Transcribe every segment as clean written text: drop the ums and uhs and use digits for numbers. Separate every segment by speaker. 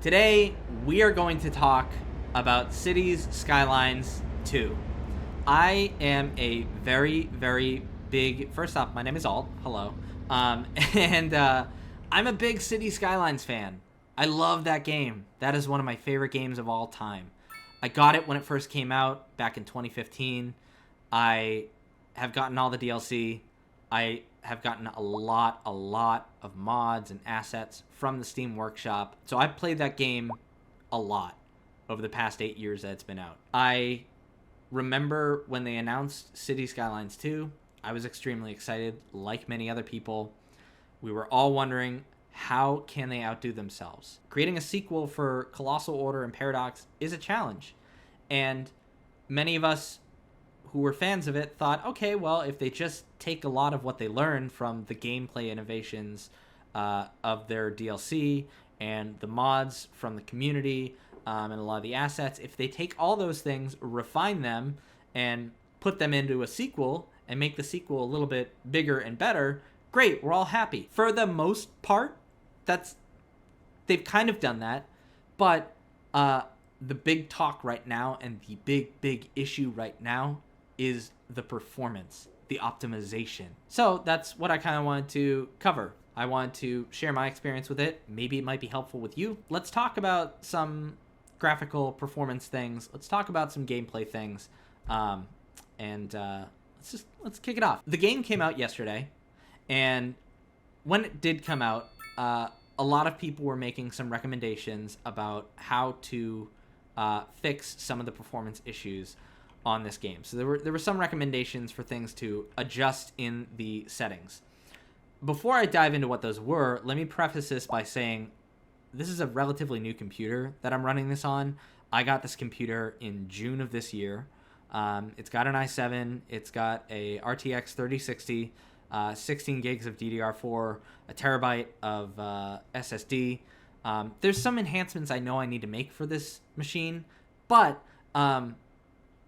Speaker 1: Today, we are going to talk about Cities Skylines 2. I am a very, very big. First off, my name is Alt. Hello. And I'm a big Cities Skylines fan. I love that game. That is one of my favorite games of all time. I got it when it first came out back in 2015. I have gotten all the DLC. I have gotten a lot of mods and assets from the Steam Workshop. So I've played that game a lot over the past 8 years that it's been out. I remember when they announced City Skylines 2, I was extremely excited, like many other people. We were all wondering, how can they outdo themselves? Creating a sequel for Colossal Order and Paradox is a challenge. And many of us who were fans of it thought, okay, well, if they just take a lot of what they learned from the gameplay innovations of their DLC and the mods from the community and a lot of the assets, if they take all those things, refine them, and put them into a sequel and make the sequel a little bit bigger and better, great, we're all happy. For the most part, they've kind of done that, but the big talk right now and the big issue right now is the performance, the optimization. So that's what I kind of wanted to cover. I wanted to share my experience with it. Maybe it might be helpful with you. Let's talk about some graphical performance things. Let's talk about some gameplay things. Let's kick it off. The game came out yesterday, and when it did come out, a lot of people were making some recommendations about how to fix some of the performance issues on this game. So there were some recommendations for things to adjust in the settings. Before I dive into what those were, let me preface this by saying this is a relatively new computer that I'm running this on. I got this computer in June of this year. It's got an i7, it's got a RTX 3060, 16 gigs of DDR4, a terabyte of SSD. There's some enhancements I know I need to make for this machine, but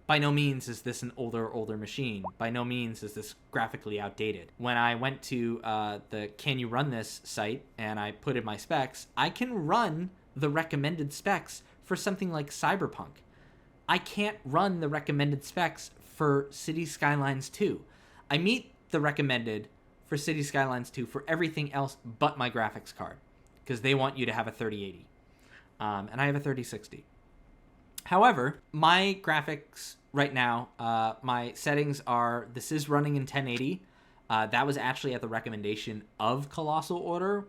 Speaker 1: by no means is this an older machine. By no means is this graphically outdated. When I went to the Can You Run This site and I put in my specs, I can run the recommended specs for something like Cyberpunk. I can't run the recommended specs for City Skylines 2. I meet the recommended for City Skylines 2 for everything else but my graphics card, because they want you to have a 3080. And I have a 3060. However, my graphics right now, my settings are, this is running in 1080. That was actually at the recommendation of Colossal Order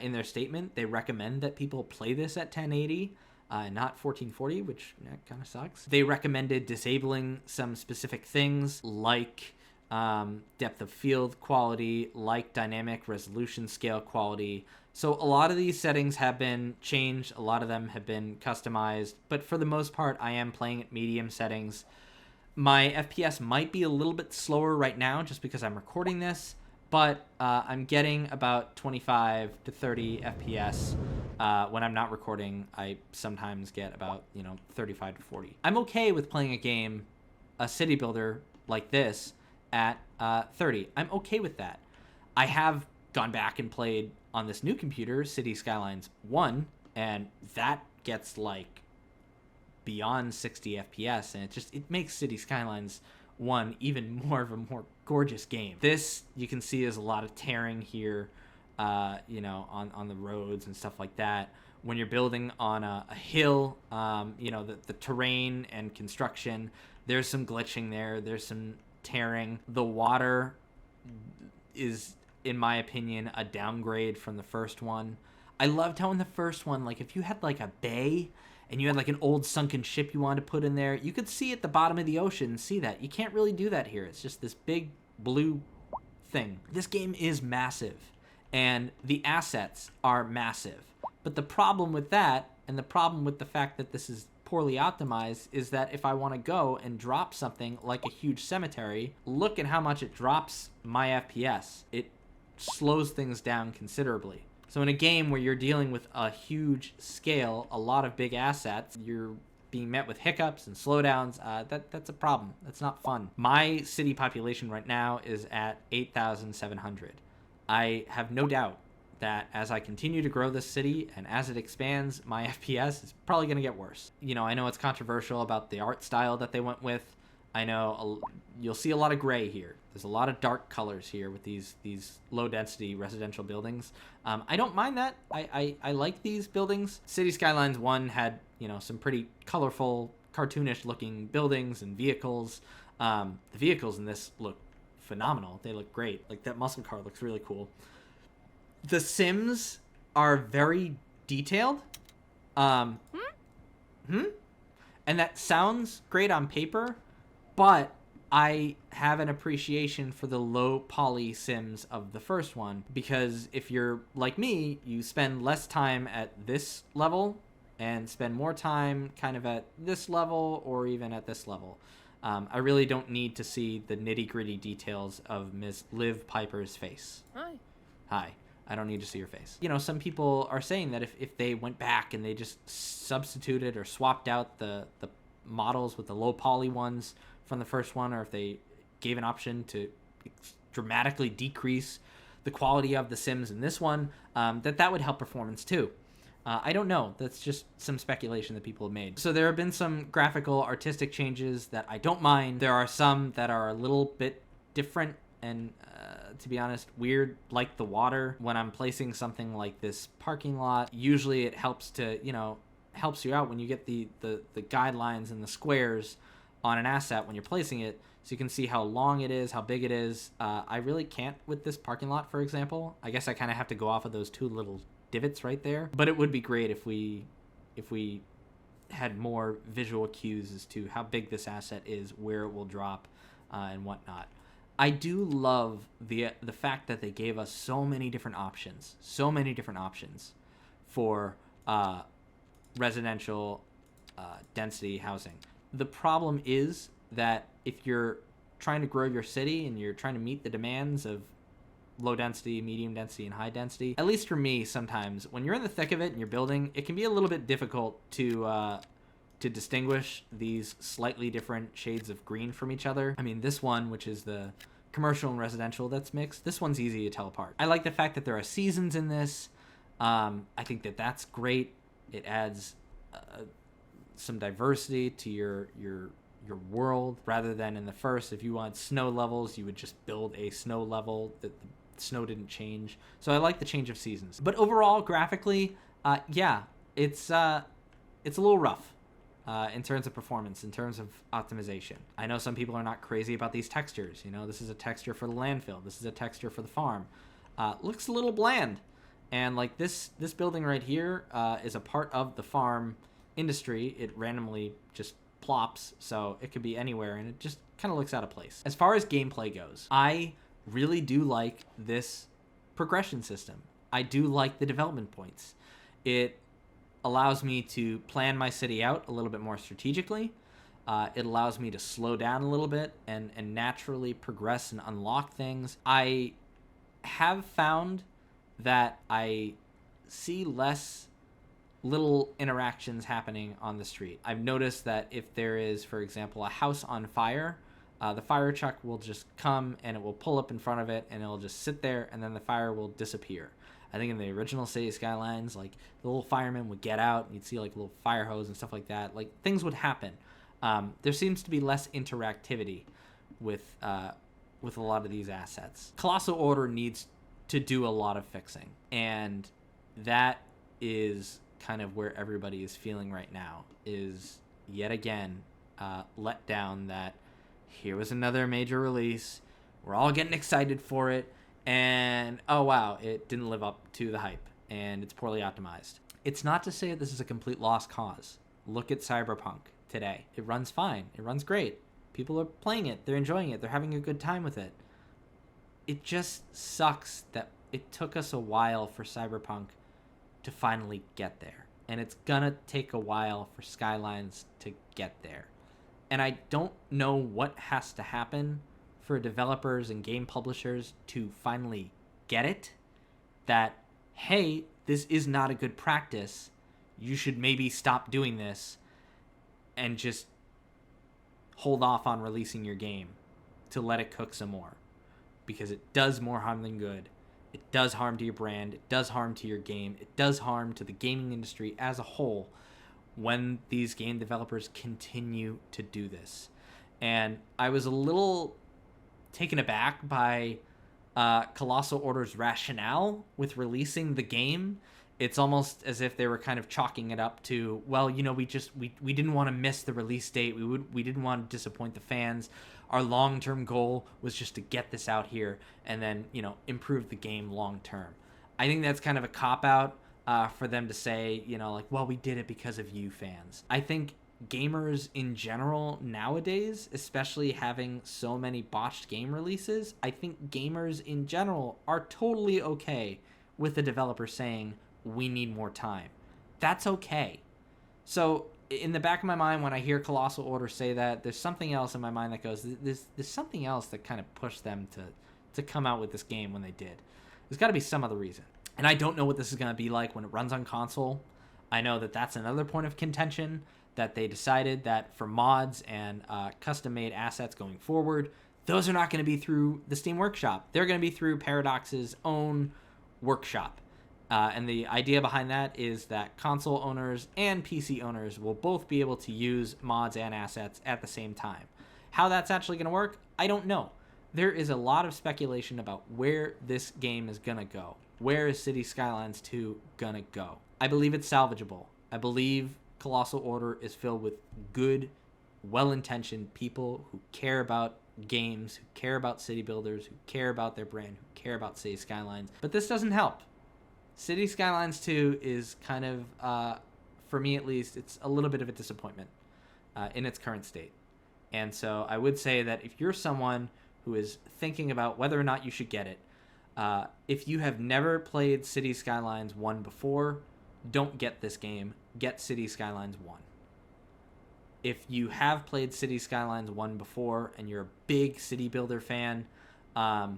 Speaker 1: in their statement. They recommend that people play this at 1080, not 1440, which kind of sucks. They recommended disabling some specific things like depth of field quality, like dynamic resolution scale quality. So a lot of these settings have been changed. A lot of them have been customized, but for the most part, I am playing at medium settings. My FPS might be a little bit slower right now just because I'm recording this, but I'm getting about 25 to 30 FPS. When I'm not recording, I sometimes get about, 35 to 40. I'm okay with playing a game, a city builder like this, at 30. I'm okay with that. I have gone back and played on this new computer, City Skylines 1, and that gets like beyond 60 FPS, and it makes City Skylines 1 even more of a more gorgeous game. This, you can see, is a lot of tearing here, on the roads and stuff like that. When you're building on a hill, the terrain and construction, there's some glitching there. There's some tearing. The water is, in my opinion, a downgrade from the first one. I loved how in the first one, like, if you had like a bay and you had like an old sunken ship you wanted to put in there, you could see at the bottom of the ocean, see that. You can't really do that here. It's just this big blue thing. This game is massive, and the assets are massive. But the problem with that, and the problem with the fact that this is poorly optimized, is that if I want to go and drop something like a huge cemetery, look at how much it drops my FPS. It slows things down considerably. So in a game where you're dealing with a huge scale, a lot of big assets, you're being met with hiccups and slowdowns. That's a problem. That's not fun. My city population right now is at 8,700. I have no doubt that as I continue to grow this city and as it expands, my FPS is probably going to get worse. You know, I know it's controversial about the art style that they went with. I know you'll see a lot of gray here. There's a lot of dark colors here with these low density residential buildings. I don't mind that. I like these buildings. City Skylines 1 had, you know, some pretty colorful, cartoonish looking buildings and vehicles. The vehicles in this look phenomenal. They look great. Like that muscle car looks really cool. The Sims are very detailed. And that sounds great on paper, but I have an appreciation for the low poly Sims of the first one, because if you're like me, you spend less time at this level and spend more time kind of at this level or even at this level. I really don't need to see the nitty-gritty details of Ms. Liv Piper's face. Hi. I don't need to see your face. You know, some people are saying that if they went back and they just substituted or swapped out the models with the low poly ones from the first one, or if they gave an option to dramatically decrease the quality of the Sims in this one, that would help performance too. I don't know. That's just some speculation that people have made. So there have been some graphical, artistic changes that I don't mind. There are some that are a little bit different and, to be honest, weird, like the water. When I'm placing something like this parking lot, usually it helps to, you know, helps you out when you get the guidelines and the squares on an asset when you're placing it, so you can see how long it is, how big it is. I really can't with this parking lot, for example. I guess I kind of have to go off of those two little divots right there. But it would be great if we had more visual cues as to how big this asset is, where it will drop, and whatnot. I do love the fact that they gave us so many different options for residential density housing. The problem is that if you're trying to grow your city and you're trying to meet the demands of low density, medium density, and high density, at least for me sometimes, when you're in the thick of it and you're building, it can be a little bit difficult to distinguish these slightly different shades of green from each other. I mean, this one, which is the commercial and residential that's mixed, this one's easy to tell apart. I like the fact that there are seasons in this. I think that's great. It adds some diversity to your world, rather than in the first, if you want snow levels, you would just build a snow level that the snow didn't change. So I like the change of seasons. But overall, graphically, yeah, it's a little rough. In terms of performance, in terms of optimization. I know some people are not crazy about these textures. You know, this is a texture for the landfill. This is a texture for the farm. Looks a little bland. And like this building right here is a part of the farm industry. It randomly just plops, so it could be anywhere, and it just kind of looks out of place. As far as gameplay goes, I really do like this progression system. I do like the development points. It allows me to plan my city out a little bit more strategically. It allows me to slow down a little bit and naturally progress and unlock things. I have found that I see less little interactions happening on the street. I've noticed that if there is, for example, a house on fire, the fire truck will just come and it will pull up in front of it and it'll just sit there, and then the fire will disappear. I think in the original City Skylines, like, the little firemen would get out and you'd see like little fire hose and stuff like that. Like, things would happen. There seems to be less interactivity with a lot of these assets. Colossal Order needs to do a lot of fixing, and that is kind of where everybody is feeling right now, is yet again let down that here was another major release. We're all getting excited for it. And, oh wow, it didn't live up to the hype, and it's poorly optimized. It's not to say that this is a complete lost cause. Look at Cyberpunk today. It runs fine. It runs great. People are playing it. They're enjoying it. They're having a good time with it. It just sucks that it took us a while for Cyberpunk to finally get there. And it's gonna take a while for Skylines to get there. And I don't know what has to happen for developers and game publishers to finally get it, that, hey, this is not a good practice. You should maybe stop doing this and just hold off on releasing your game to let it cook some more, because it does more harm than good, It does harm to your brand. It does harm to your game. It does harm to the gaming industry as a whole when these game developers continue to do this. And I was a little taken aback by Colossal Order's rationale with releasing the game. It's almost as if they were kind of chalking it up to, well, you know, we didn't want to miss the release date. We didn't want to disappoint the fans. Our long-term goal was just to get this out here and then, you know, improve the game long-term. I think that's kind of a cop-out for them to say, you know, like, well, we did it because of you fans. I think gamers in general nowadays, especially having so many botched game releases, I think gamers in general are totally okay with the developer saying, we need more time. That's okay. So in the back of my mind, when I hear Colossal Order say that, there's something else in my mind that goes, there's something else that kind of pushed them to come out with this game when they did. There's got to be some other reason. And I don't know what this is going to be like when it runs on console. I know that that's another point of contention, that they decided that for mods and custom-made assets going forward, those are not going to be through the Steam Workshop. They're going to be through Paradox's own workshop. And the idea behind that is that console owners and PC owners will both be able to use mods and assets at the same time. How that's actually going to work, I don't know. There is a lot of speculation about where this game is going to go. Where is City Skylines 2 going to go? I believe it's salvageable. I believe Colossal Order is filled with good, well-intentioned people who care about games, who care about city builders, who care about their brand, who care about City Skylines. But this doesn't help. City Skylines 2 is kind of, for me at least, it's a little bit of a disappointment in its current state. And so I would say that if you're someone who is thinking about whether or not you should get it, if you have never played City Skylines 1 before, don't get this game. Get City Skylines 1. If you have played City Skylines 1 before and you're a big city builder fan, I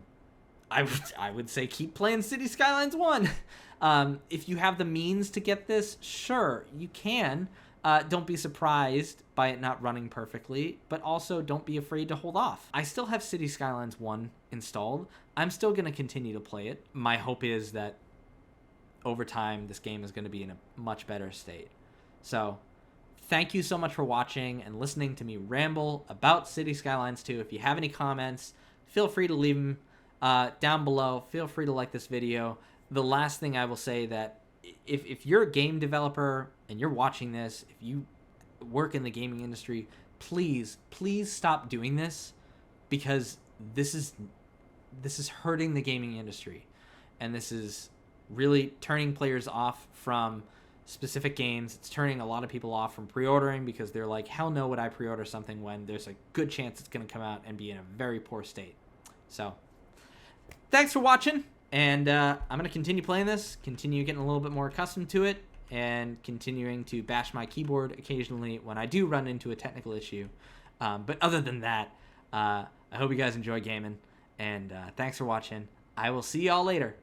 Speaker 1: would say keep playing City Skylines 1. If you have the means to get this, sure, you can. Don't be surprised by it not running perfectly, but also don't be afraid to hold off. I still have City Skylines 1 installed. I'm still going to continue to play it. My hope is that over time, this game is going to be in a much better state. So, thank you so much for watching and listening to me ramble about City Skylines 2. If you have any comments, feel free to leave them down below. Feel free to like this video. The last thing I will say that if you're a game developer and you're watching this, if you work in the gaming industry, please stop doing this, because this is hurting the gaming industry, and this is really turning players off from specific games. It's turning a lot of people off from pre-ordering because they're like, hell no would I pre-order something when there's a good chance it's going to come out and be in a very poor state. So thanks for watching, and I'm going to continue playing this, continue getting a little bit more accustomed to it, and continuing to bash my keyboard occasionally when I do run into a technical issue. But other than that, I hope you guys enjoy gaming, and thanks for watching. I will see y'all later.